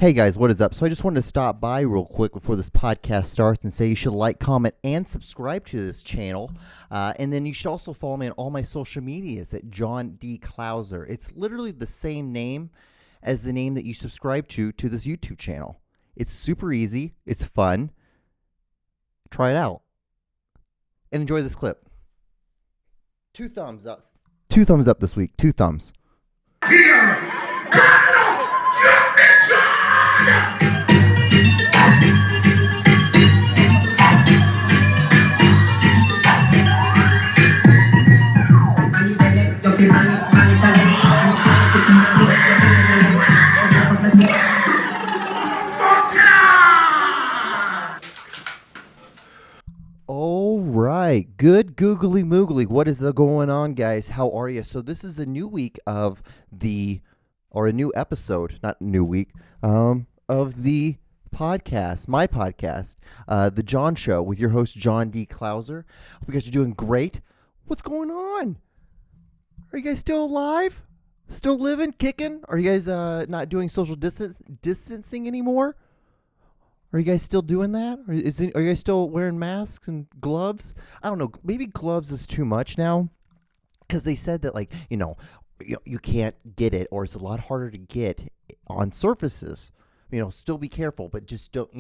Hey guys, what is up? So I just wanted to stop by real quick before this podcast starts and say you should like, comment, and subscribe to this channel. And then you should also follow me on all my social medias at John D. Calzone. It's literally the same name as the name that you subscribe to this YouTube channel. It's super easy. It's fun. Try it out. And enjoy this clip. 2 thumbs up. 2 thumbs up this week. 2 thumbs. Here, Cardinals Championship! All right. Good googly moogly. What is going on, guys? How are you? So this is a new week of a new episode, not new week, of the podcast, my podcast, The John Show with your host, John D. Calzone. Hope you guys are doing great. What's going on? Are you guys still alive? Still living, kicking? Are you guys not doing social distancing anymore? Are you guys still doing that? Are you guys still wearing masks and gloves? I don't know. Maybe gloves is too much now because they said that, like, you can't get it, or it's a lot harder to get on surfaces. Still be careful, but just don't,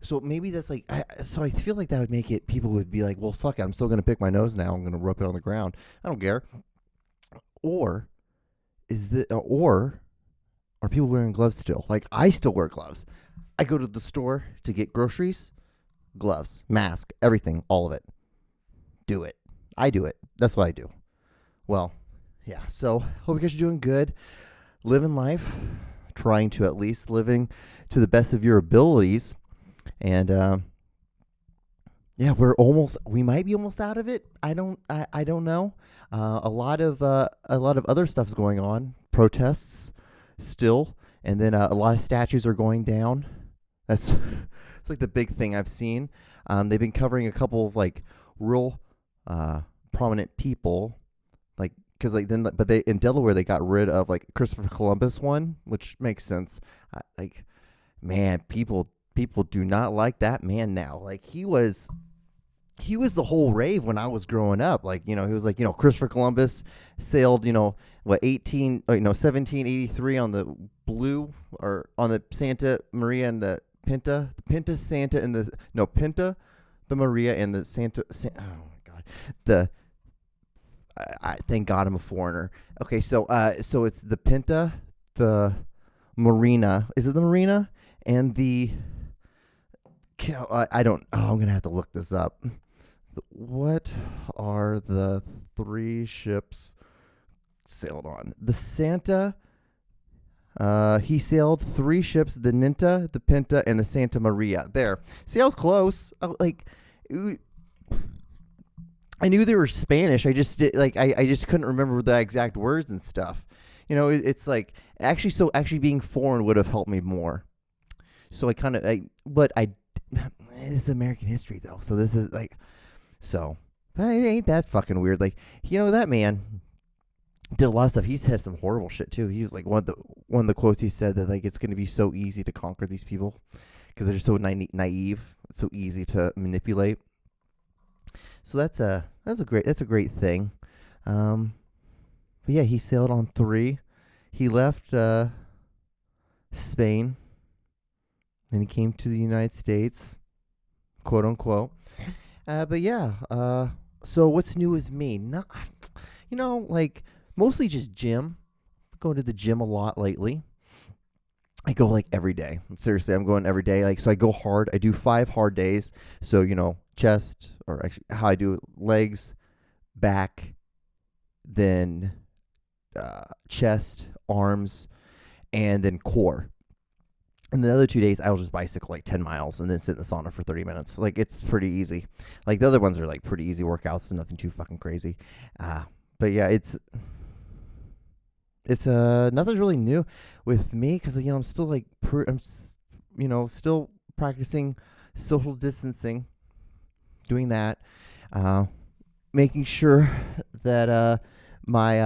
So maybe that's like, so I feel like that would make it, people would be like, well, fuck it, I'm still going to pick my nose now. I'm going to rub it on the ground. I don't care. Or are people wearing gloves still? Like, I still wear gloves. I go to the store to get groceries, gloves, mask, everything, all of it. Do it. I do it. That's what I do. Well, yeah. So hope you guys are doing good. Living life, trying to at least living to the best of your abilities. And yeah, we might be almost out of it. I don't know. A lot of other stuff's going on. Protests still, and then a lot of statues are going down. It's like the big thing I've seen. They've been covering a couple of like real prominent people, like because like but they in Delaware they got rid of like Christopher Columbus one, which makes sense. Man, people do not like that man now. Like he was the whole rave when I was growing up. Like he was like Christopher Columbus sailed 1783 on the Blue or on the Santa Maria and the Pinta, Santa, and Pinta, the Maria, and the Santa. Oh my God, I thank God I'm a foreigner. Okay, so it's the Pinta, the Marina. Is it the Marina and the? I don't. Oh, I'm gonna have to look this up. What are the 3 ships sailed on? The Santa. He sailed 3 ships: the Ninta, the Pinta, and the Santa Maria. There. See, I was close. I knew they were Spanish. I just I just couldn't remember the exact words and stuff. It's like actually being foreign would have helped me more. So it's American history though. So this is ain't that fucking weird? Like, that man did a lot of stuff. He's had some horrible shit too. He was like one of the quotes he said that like it's going to be so easy to conquer these people because they're so naive. It's so easy to manipulate. So that's a great thing. But yeah, he sailed on 3. He left Spain, and he came to the United States, quote unquote. But yeah. So what's new with me? Like. Mostly just gym. I'm going to the gym a lot lately. I go like every day. Seriously, I'm going every day. Like, so I go hard. I do 5 hard days. So, chest, or actually how I do it, legs, back, then chest, arms, and then core. And the other 2 days, I'll just bicycle like 10 miles and then sit in the sauna for 30 minutes. Like, it's pretty easy. Like, the other ones are like pretty easy workouts and nothing too fucking crazy. But yeah, it's nothing's really new with me because I'm still like still practicing social distancing, doing that, making sure that my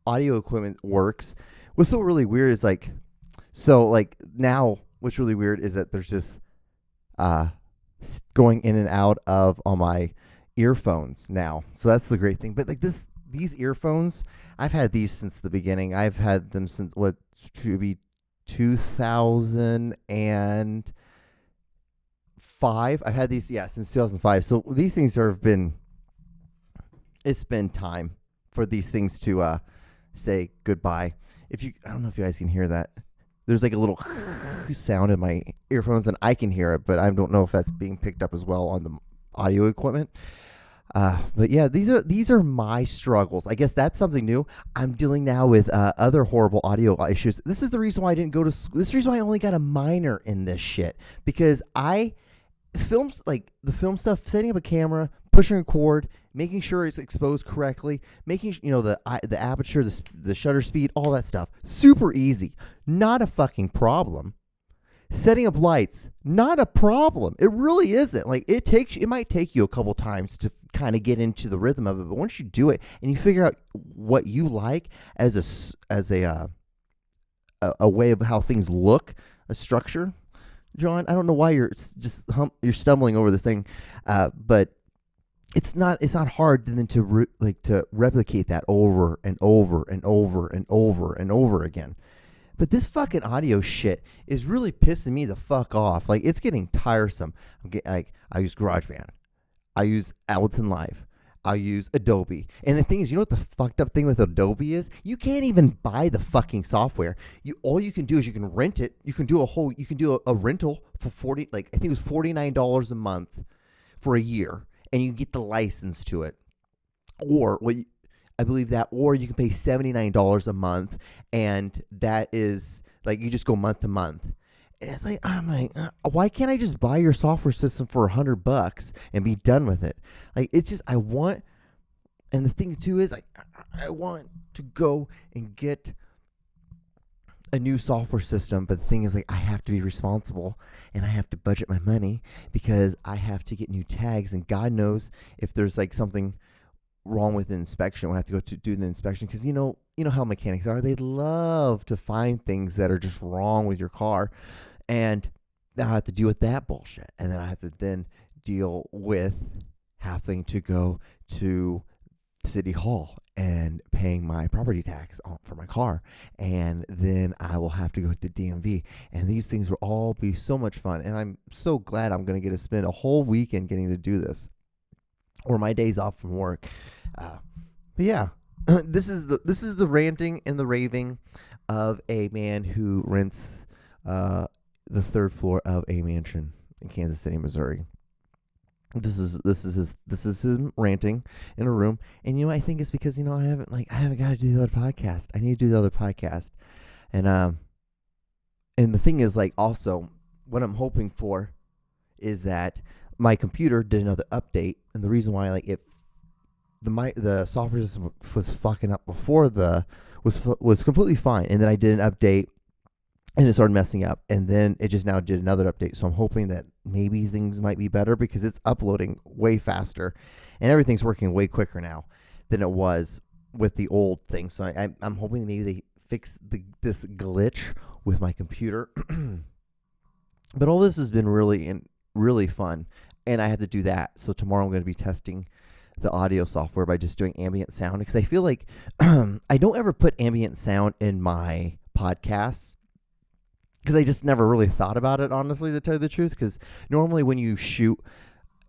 audio equipment works. What's so really weird is like, So like now, what's really weird is that there's just going in and out of all my earphones now. So that's the great thing. But like these earphones, I've had these since the beginning. I've had them since what to be 2005. I've had these since 2005. So these things it's been time for these things to say goodbye. I don't know if you guys can hear that. There's like a little sound in my earphones, and I can hear it, but I don't know if that's being picked up as well on the audio equipment. But yeah, these are my struggles. I guess that's something new. I'm dealing now with other horrible audio issues. This is the reason why I didn't go to school. This is the reason why I only got a minor in this shit, because I filmed like the film stuff, setting up a camera, pushing record, making sure it's exposed correctly, making the aperture, the shutter speed, all that stuff. Super easy, not a fucking problem. Setting up lights, not a problem. It really isn't. Like it might take you a couple times to kind of get into the rhythm of it, but once you do it and you figure out what you like as a way of how things look, a structure. John, I don't know why you're stumbling over this thing, but it's not hard then to replicate that over and over and over and over and over again. But this fucking audio shit is really pissing me the fuck off. Like, it's getting tiresome. I use GarageBand. I use Ableton Live. I use Adobe. And the thing is, you know what the fucked up thing with Adobe is? You can't even buy the fucking software. All you can do is you can rent it. You can do a rental for I think it was $49 a month for a year, and you get the license to it. Or I believe that, or you can pay $79 a month, and that is like you just go month to month. And it's like, I'm like, why can't I just buy your software system for $100 and be done with it? Like, it's just and the thing too is I want to go and get a new software system, but the thing is, like, I have to be responsible and I have to budget my money because I have to get new tags, and God knows if there's like something wrong with the inspection, we'll have to go to do the inspection, because you know how mechanics are. They love to find things that are just wrong with your car, and now I have to deal with that bullshit, and then I have to then deal with having to go to City Hall and paying my property tax for my car, and then I will have to go to DMV, and these things will all be so much fun, and I'm so glad I'm going to get to spend a whole weekend getting to do this, or my days off from work. But yeah, this is the ranting and the raving of a man who rents the third floor of a mansion in Kansas City, Missouri. This is him ranting in a room, and I think it's because I haven't got to do the other podcast. I need to do the other podcast, and the thing is, like, also what I'm hoping for is that my computer did another update, and the reason why the software system was fucking up before was completely fine, and then I did an update and it started messing up, and then it just now did another update. So I'm hoping that maybe things might be better, because it's uploading way faster and everything's working way quicker now than it was with the old thing. So I'm hoping maybe they fix this glitch with my computer. But all this has been really fun, and I have to do that. So tomorrow I'm going to be testing the audio software by just doing ambient sound, because I feel like I don't ever put ambient sound in my podcasts, because I just never really thought about it, honestly, to tell you the truth. Because normally when you shoot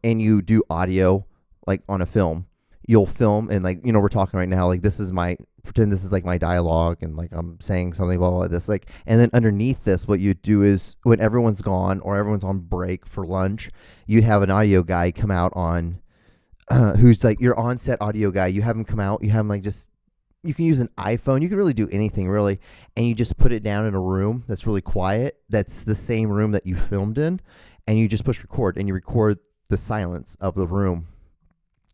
and you do audio, like on a film, you'll film and, like, we're talking right now, like, pretend this is like my dialogue, and like I'm saying something, blah, blah, blah, this, like, and then underneath this, what you do is when everyone's gone or everyone's on break for lunch, you'd have an audio guy come out on, who's like your on-set audio guy. You have him come out, you have him like just, you can use an iPhone. You can really do anything, really. And you just put it down in a room that's really quiet. That's the same room that you filmed in. And you just push record, and you record the silence of the room.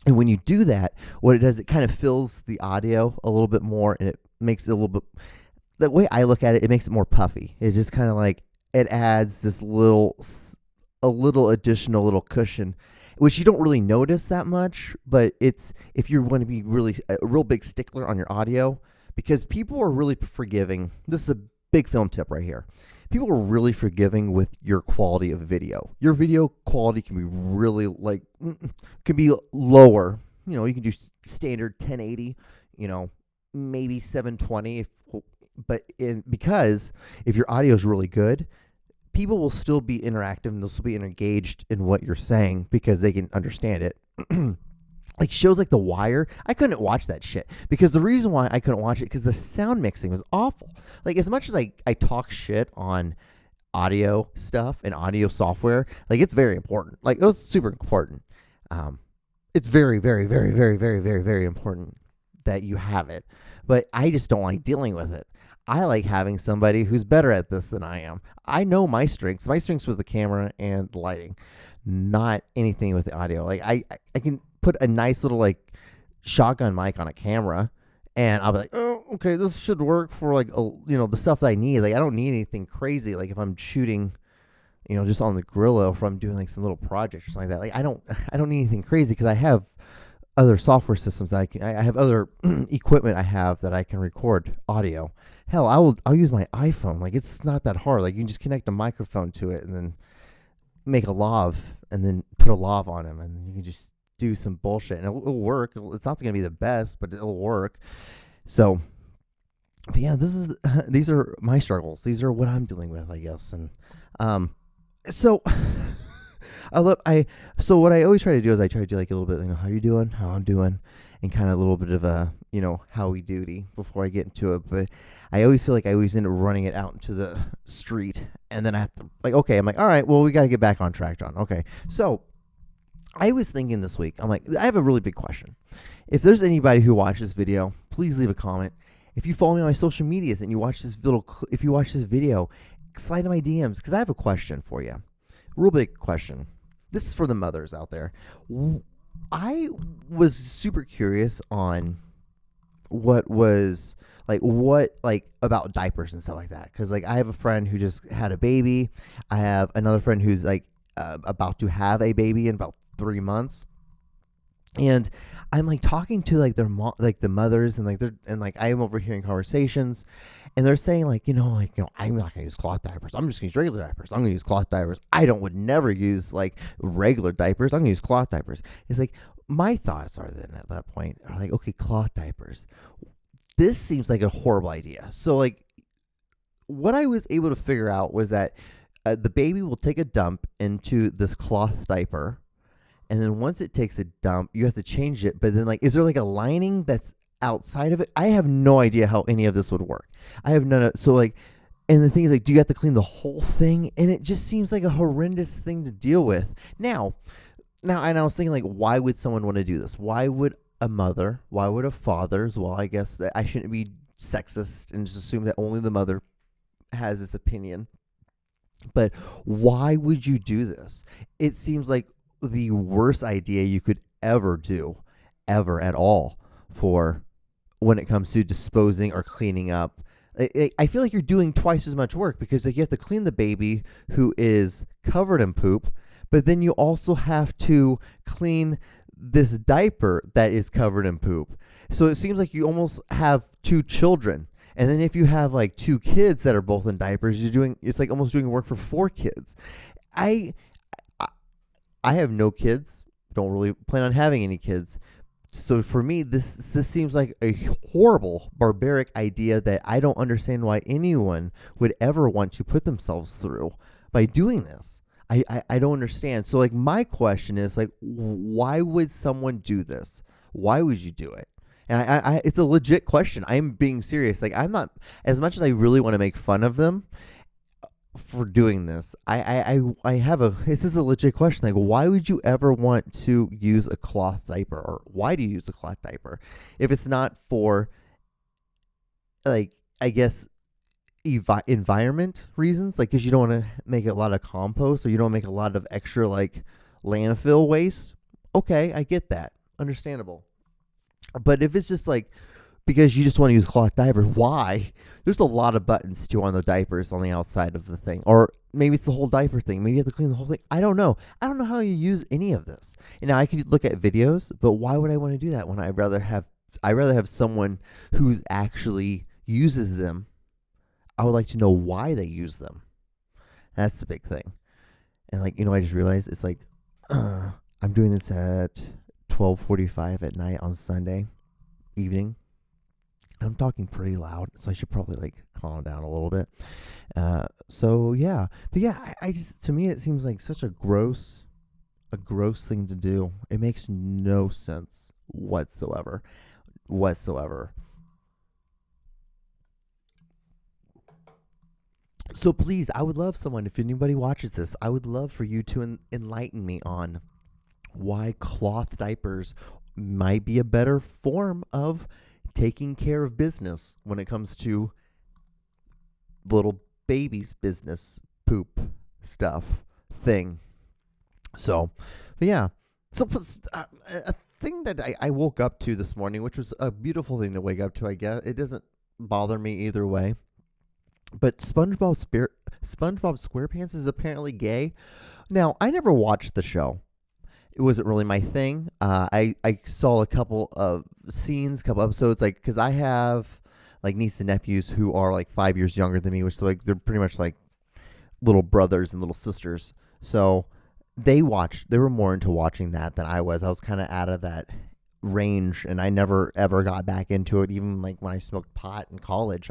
And when you do that, what it does, it kind of fills the audio a little bit more, and it makes it a little bit, the way I look at it, it makes it more puffy. It just kind of like, it adds this a little additional little cushion, which you don't really notice that much, but it's, if you want to be really a real big stickler on your audio, because people are really forgiving. This is big film tip right here. People are really forgiving with your quality of video. Your video quality can be really can be lower. You can do standard 1080, maybe 720 because if your audio is really good, people will still be interactive and they'll still be engaged in what you're saying because they can understand it. Like shows like The Wire, I couldn't watch that shit because the reason why I couldn't watch it because the sound mixing was awful. Like as much as I talk shit on audio stuff and audio software, like it's very important. Like it was super important. It's very, very, very, very, very, very, very important that you have it. But I just don't like dealing with it. I like having somebody who's better at this than I am. I know my strengths. My strengths with the camera and the lighting, not anything with the audio. Like I can put a nice little like shotgun mic on a camera and I'll be like, oh, okay, this should work for like, the stuff that I need. Like I don't need anything crazy. Like if I'm shooting, just on the Gorilla, or if I'm doing like some little project or something like that. Like I don't need anything crazy because I have other software systems that I have other equipment I have that I can record audio. Hell, I'll use my iPhone. Like it's not that hard. Like you can just connect a microphone to it and then make a lav and then put a lav on him and you can just do some bullshit and it'll work. It's not going to be the best, but it'll work. So, but yeah, these are my struggles. These are what I'm dealing with, I guess. And so so what I always try to do is I try to do like a little bit, how you doing, how I'm doing, and kind of a little bit of a, howy doody before I get into it. But I always feel like I always end up running it out into the street, and then I have to I'm like, all right, well, we got to get back on track, John. Okay, so I was thinking this week, I'm like, I have a really big question. If there's anybody who watches this video, please leave a comment. If you follow me on my social medias and you watch this if you watch this video, slide in my DMs because I have a question for you. Real big question. This is for the mothers out there. I was super curious on what about diapers and stuff like that. Because I have a friend who just had a baby. I have another friend who's about to have a baby in about 3 months. And I'm talking to their mom, the mothers, and I'm overhearing conversations, and they're saying I'm not gonna use cloth diapers. I'm just gonna use regular diapers. I'm gonna use cloth diapers. Would never use regular diapers. I'm gonna use cloth diapers. It's my thoughts are then at that point are okay, cloth diapers. This seems like a horrible idea. So what I was able to figure out was that the baby will take a dump into this cloth diaper. And then once it takes a dump, you have to change it. But then, is there a lining that's outside of it? I have no idea how any of this would work. I have none of so and the thing is do you have to clean the whole thing? And it just seems like a horrendous thing to deal with. Now, and I was thinking why would someone want to do this? Why would a mother? Why would a father as well? I guess that I shouldn't be sexist and just assume that only the mother has this opinion. But why would you do this? It seems like the worst idea you could ever do, ever at all, for when it comes to disposing or cleaning up. I feel like you're doing twice as much work because you have to clean the baby who is covered in poop, but then you also have to clean this diaper that is covered in poop. So it seems like you almost have 2 children. And then if you have 2 kids that are both in diapers, it's almost doing work for 4 kids. I have no kids, don't really plan on having any kids. So for me, this seems like a horrible, barbaric idea that I don't understand why anyone would ever want to put themselves through by doing this. I don't understand. So my question is why would someone do this? Why would you do it? And I it's a legit question. I'm being serious. I'm not, as much as I really want to make fun of them for doing this, this is a legit question. Why would you ever want to use a cloth diaper, or why do you use a cloth diaper if it's not for I guess environment reasons, because you don't want to make a lot of compost, or you don't make a lot of extra landfill waste? Okay, I get that, understandable. But if it's just because you just want to use cloth diapers, why? There's a lot of buttons too on the diapers on the outside of the thing. Or maybe it's the whole diaper thing. Maybe you have to clean the whole thing. I don't know. I don't know how you use any of this. And now I could look at videos, but why would I want to do that when I'd rather have someone who's actually uses them I would like to know why they use them. That's the big thing. And like, I just realized it's like, I'm doing this at 12:45 at night on Sunday evening. I'm talking pretty loud, so I should probably like calm down a little bit. So yeah, but yeah, I just, to me it seems like such a gross thing to do. It makes no sense whatsoever. So please, I would love someone, if anybody watches this, I would love for you to enlighten me on why cloth diapers might be a better form of taking care of business when it comes to little babies' business poop stuff thing. So, but yeah. So a thing that I woke up to this morning, which was a beautiful thing to wake up to, I guess. It doesn't bother me either way. But SpongeBob SquarePants is apparently gay. Now, I never watched the show. It wasn't really my thing. I saw a couple of scenes, couple episodes, like, because I have like nieces and nephews who are like 5 years younger than me, which so like they're pretty much like little brothers and little sisters. So they were more into watching that than I was. I was kind of out of that range, and I never ever got back into it. Even like when I smoked pot in college,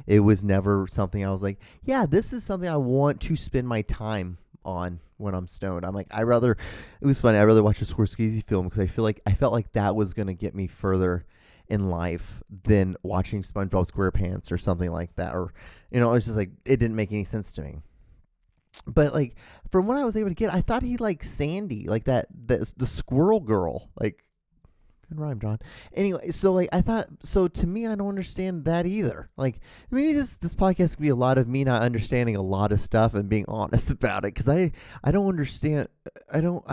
it was never something I was like, yeah, this is something I want to spend my time on when I'm stoned. I'm like, it was funny. I'd rather watch a Scorsese film because I felt like that was going to get me further in life than watching SpongeBob SquarePants or something like that. Or, it's just like, it didn't make any sense to me. But like, from what I was able to get, I thought he liked Sandy, like the squirrel girl. Like, good rhyme, John. Anyway, so like so to me, I don't understand that either. Like, maybe this podcast could be a lot of me not understanding a lot of stuff and being honest about it, because I don't understand. I don't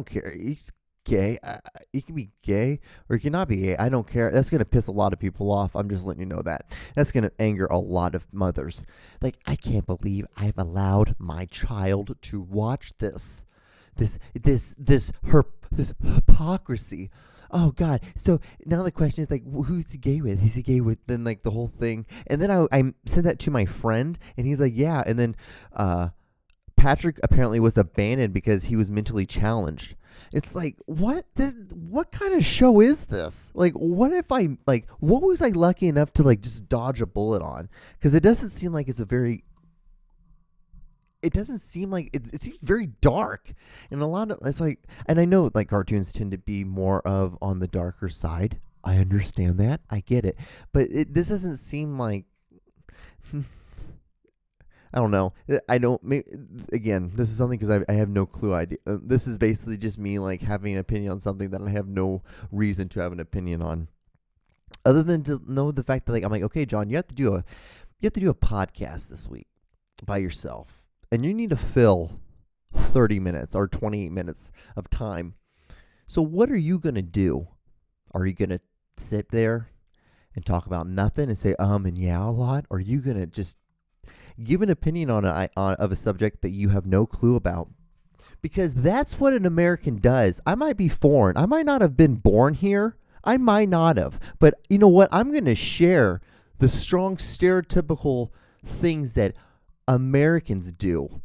care. He's gay. He can be gay or he cannot be gay. I don't care. That's gonna piss a lot of people off. I'm just letting you know that. That's gonna anger a lot of mothers. Like, I can't believe I've allowed my child to watch this hypocrisy. Oh God. So now the question is like, who's he gay with? Is he gay with then like the whole thing? And then I sent that to my friend, and he's like, yeah. And then Patrick apparently was abandoned because he was mentally challenged. It's like, what kind of show is this? Like, what was I lucky enough to like just dodge a bullet on? Because it doesn't seem like it seems very dark, and and I know like cartoons tend to be more of on the darker side. I understand that. I get it. But this doesn't seem like, I don't know. Again, this is something because I have no clue idea. This is basically just me like having an opinion on something that I have no reason to have an opinion on, other than to know the fact that like I'm like, okay, John, you have to do a podcast this week by yourself, and you need to fill 30 minutes or 28 minutes of time. So what are you gonna do? Are you gonna sit there and talk about nothing and say and yeah a lot, or are you gonna just give an opinion on a subject that you have no clue about? Because that's what an American does. I might be foreign. I might not have been born here. I might not have. But you know what? I'm going to share the strong stereotypical things that Americans do,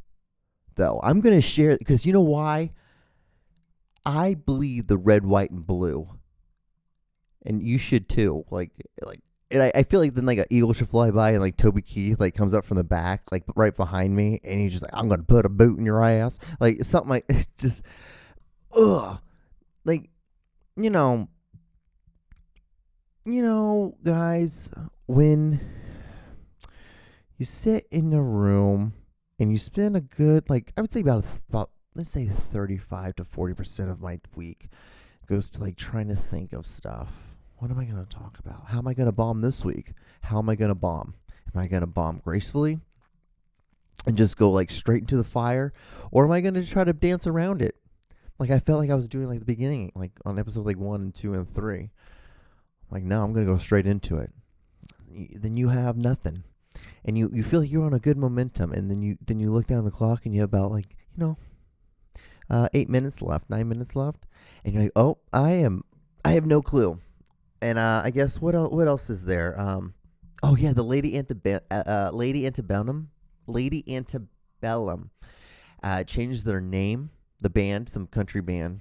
though. I'm going to share, because you know why? I bleed the red, white, and blue. And you should too. And I feel like then like an eagle should fly by and like Toby Keith like comes up from the back like right behind me, and he's just like, I'm gonna put a boot in your ass, like something like it's just like guys, when you sit in a room and you spend a good, like, I would say about let's say 35 to 40% of my week goes to like trying to think of stuff. What am I going to talk about? How am I going to bomb this week? How am I going to bomb? Am I going to bomb gracefully and just go like straight into the fire? Or am I going to try to dance around it? Like I felt like I was doing like the beginning, like on episode like 1 and 2 and 3. Like, no, I'm going to go straight into it. Then you have nothing. And you feel like you're on a good momentum. And then you look down the clock and you have about like, 8 minutes left, 9 minutes left. And you're like, oh, I have no clue. And I guess what else is there? Oh yeah, the Lady Antebellum changed their name. The band, some country band,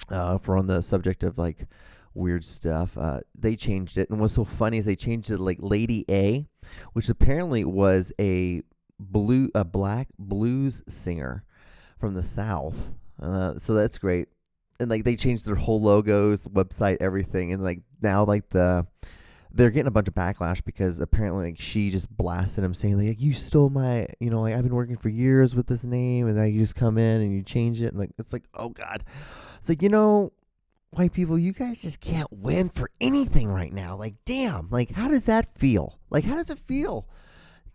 for on the subject of like weird stuff. They changed it, and what's so funny is they changed it to, like, Lady A, which apparently was a black blues singer from the South. So that's great. And like they changed their whole logos, website, everything, and like now like they're getting a bunch of backlash because apparently like she just blasted him saying like you stole my, like I've been working for years with this name, and now you just come in and you change it, and like it's like, oh god, it's like, white people, you guys just can't win for anything right now. Like, damn, like how does that feel? Like, how does it feel?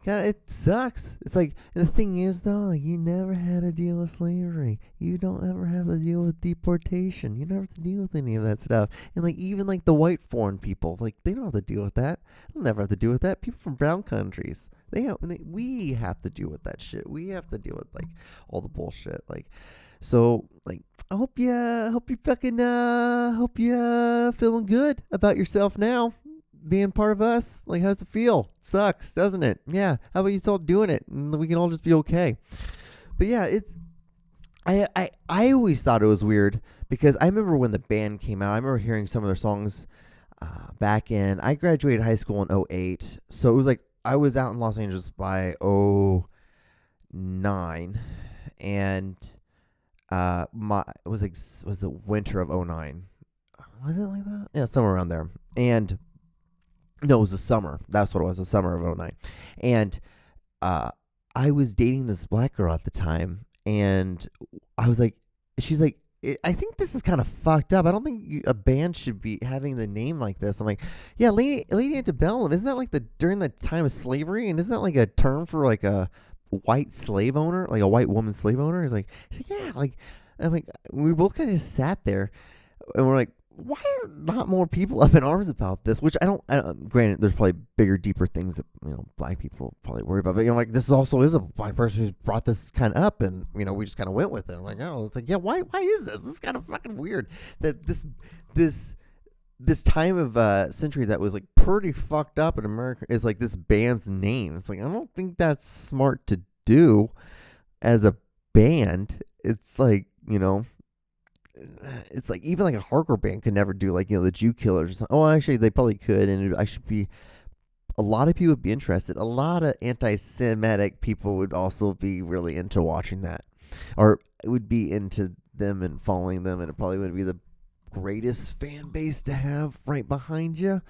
God, it sucks. It's like, the thing is though, like you never had to deal with slavery. You don't ever have to deal with deportation. You never have to deal with any of that stuff. And like even like the white foreign people, like they don't have to deal with that. They'll never have to deal with that. People from brown countries, we have to deal with that shit. We have to deal with like all the bullshit. Like, so like I hope you feeling good about yourself now, being part of us. Like, how does it feel? Sucks, doesn't it? Yeah. How about you start doing it, and we can all just be okay? But yeah, it's I always thought it was weird because I remember when the band came out. I remember hearing some of their songs back in. I graduated high school in '08, so it was like I was out in Los Angeles by '09, and it was the winter of '09. Was it like that? Yeah, somewhere around there. And no, it was the summer. That's what it was, the summer of '09. And I was dating this black girl at the time, and I was like, she's like, I think this is kind of fucked up. I don't think a band should be having the name like this. I'm like, yeah, Lady Antebellum, isn't that like during the time of slavery? And isn't that like a term for like a white slave owner, like a white woman slave owner? She's like, yeah, like, I'm like, we both kind of just sat there, and we're like, why are not more people up in arms about this? Which I don't granted, there's probably bigger, deeper things that, black people probably worry about. But, like, this also is a black person who's brought this kind of up, and, we just kind of went with it. I'm like, oh, it's like, yeah, why is this? This is kind of fucking weird that this time of century that was, like, pretty fucked up in America is, like, this band's name. It's like, I don't think that's smart to do as a band. It's like, it's like even like a hardcore band could never do like, the Jew Killers or something. Oh, actually, they probably could, and I should be. A lot of people would be interested. A lot of anti-Semitic people would also be really into watching that, or would be into them and following them, and it probably would be the greatest fan base to have right behind you.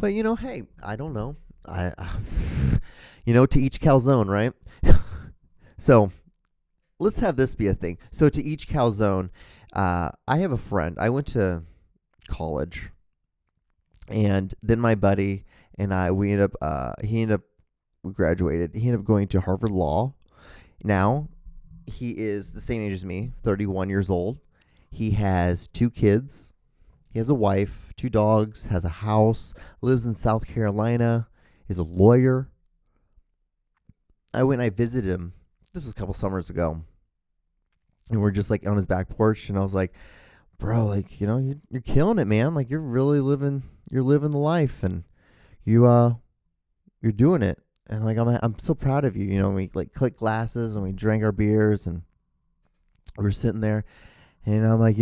But hey, I don't know. To each calzone, right? So let's have this be a thing. So to each calzone. I have a friend. I went to college, and then my buddy and I, we graduated. He ended up going to Harvard Law. Now, he is the same age as me, 31 years old. He has 2 kids. He has a wife, 2 dogs, has a house, lives in South Carolina, is a lawyer. I went and I visited him. This was a couple summers ago. And we're just like on his back porch, and I was like, bro, like, you're killing it, man. Like, you're really living the life, and you're doing it. And like, I'm so proud of you. We like clicked glasses and we drank our beers, and we were sitting there, and I'm like,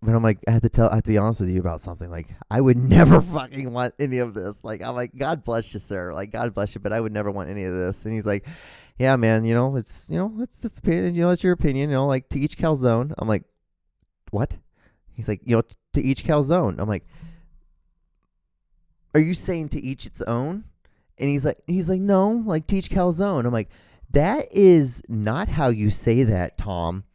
but I'm like, I have to be honest with you about something. Like, I would never fucking want any of this. Like, I'm like, God bless you, sir. Like, God bless you, but I would never want any of this. And he's like, yeah, man, it's, it's opinion, it's your opinion, like, to each calzone. I'm like, what? He's like, to each calzone. I'm like, are you saying to each its own? And he's like, no, like, to each calzone. I'm like, that is not how you say that, Tom.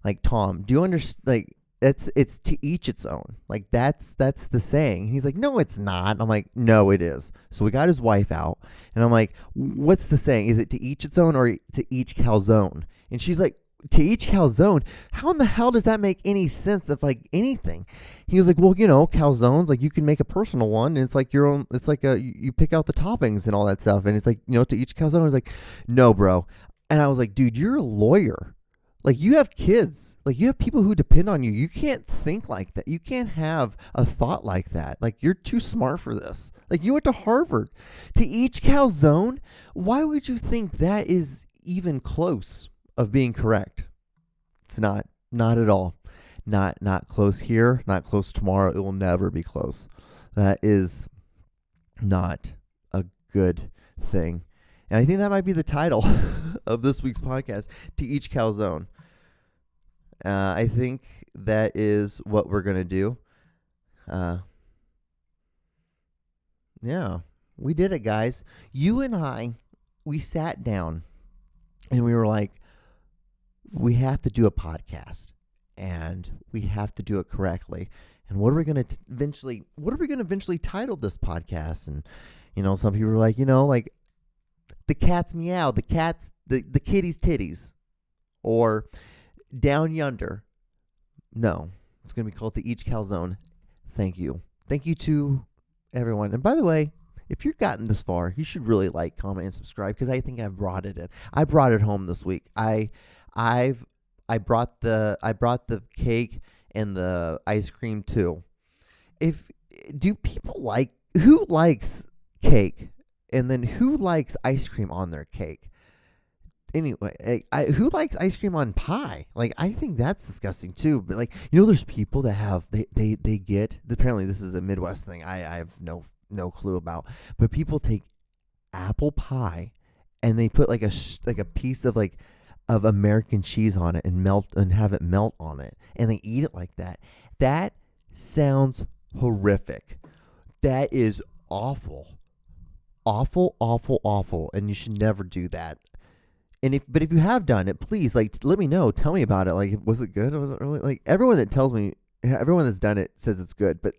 Like, Tom, do you understand? Like, it's to each its own. Like, that's the saying. He's like, no, it's not. I'm like, no, it is. So we got his wife out, and I'm like, what's the saying? Is it to each its own or to each calzone? And she's like, to each calzone. How in the hell does that make any sense of like anything? He was like, well, calzones, like, you can make a personal one, and it's like your own. It's like you pick out the toppings and all that stuff, and it's like, to each calzone. I was like, no, bro. And I was like, dude, you're a lawyer. Like, you have kids. Like, you have people who depend on you. You can't think like that. You can't have a thought like that. Like, you're too smart for this. Like, you went to Harvard. To each calzone? Why would you think that is even close of being correct? It's not. Not at all. Not close here. Not close tomorrow. It will never be close. That is not a good thing. And I think that might be the title of this week's podcast, To Each Calzone. I think that is what we're going to do. Yeah, we did it, guys. You and I, we sat down and we were like, we have to do a podcast and we have to do it correctly. And what are we going to eventually title this podcast? And, some people were like, like, the cat's meow, the kitty's titties, or down yonder. No, it's going to be called To Each Calzone. Thank you to everyone. And by the way, if you've gotten this far, you should really like, comment, and subscribe, because I think I've brought it in. I brought it home this week. I brought the cake and the ice cream too. Do people who likes cake? And then who likes ice cream on their cake? Anyway, who likes ice cream on pie? Like, I think that's disgusting too. But there's people that have they get. Apparently, this is a Midwest thing. I have no clue about. But people take apple pie and they put like a piece of of American cheese on it and have it melt on it, and they eat it like that. That sounds horrific. That is awful. Awful, and you should never do that. But if you have done it, please let me know. Tell me about it. Like, was it good? Was it really everyone that's done it says it's good. But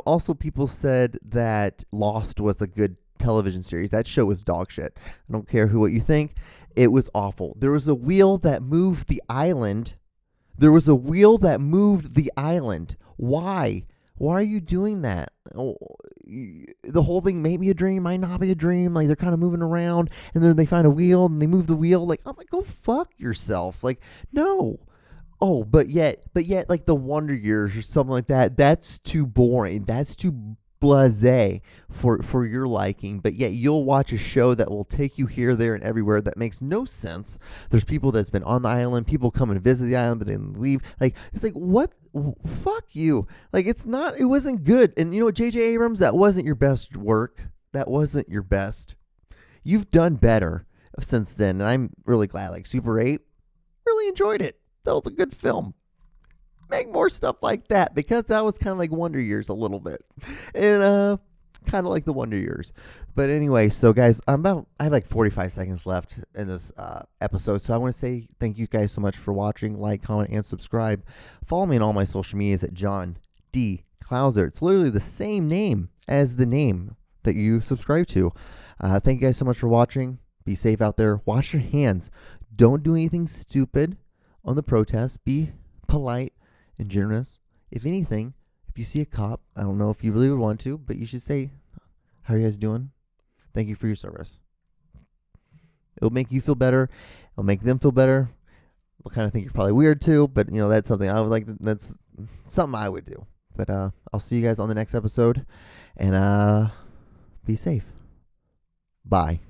also people said that Lost was a good television series. That show was dog shit. I don't care what you think. It was awful. There was a wheel that moved the island. Why? Why are you doing that? The whole thing may be a dream, might not be a dream. Like, they're kind of moving around, and then they find a wheel, and they move the wheel. Like, I'm like, go fuck yourself. Like, no. Oh, but yet, like the Wonder Years or something like that. That's too boring. That's too blasé for your liking. But yet, you'll watch a show that will take you here, there, and everywhere. That makes no sense. There's people that's been on the island. People come and visit the island, but then leave. Like, it's like, what? Fuck you. Like, it wasn't good. And J.J. Abrams, that wasn't your best work. That wasn't your best. You've done better since then, and I'm really glad. Like, Super 8, really enjoyed it. That was a good film. Make more stuff like that, because that was kind of like Wonder Years a little bit. And kind of like the Wonder Years. But anyway, so guys, I have like 45 seconds left in this episode. So I want to say thank you guys so much for watching. Like, comment, and subscribe. Follow me on all my social medias at John D. Clouser. It's literally the same name as the name that you subscribe to. Thank you guys so much for watching. Be safe out there. Wash your hands. Don't do anything stupid on the protest. Be polite and generous. If anything, if you see a cop, I don't know if you really would want to, but you should say, how are you guys doing? Thank you for your service. It'll make you feel better. It'll make them feel better. They'll kind of think you're probably weird too, but that's something I would like. That's something I would do. But I'll see you guys on the next episode, and be safe. Bye.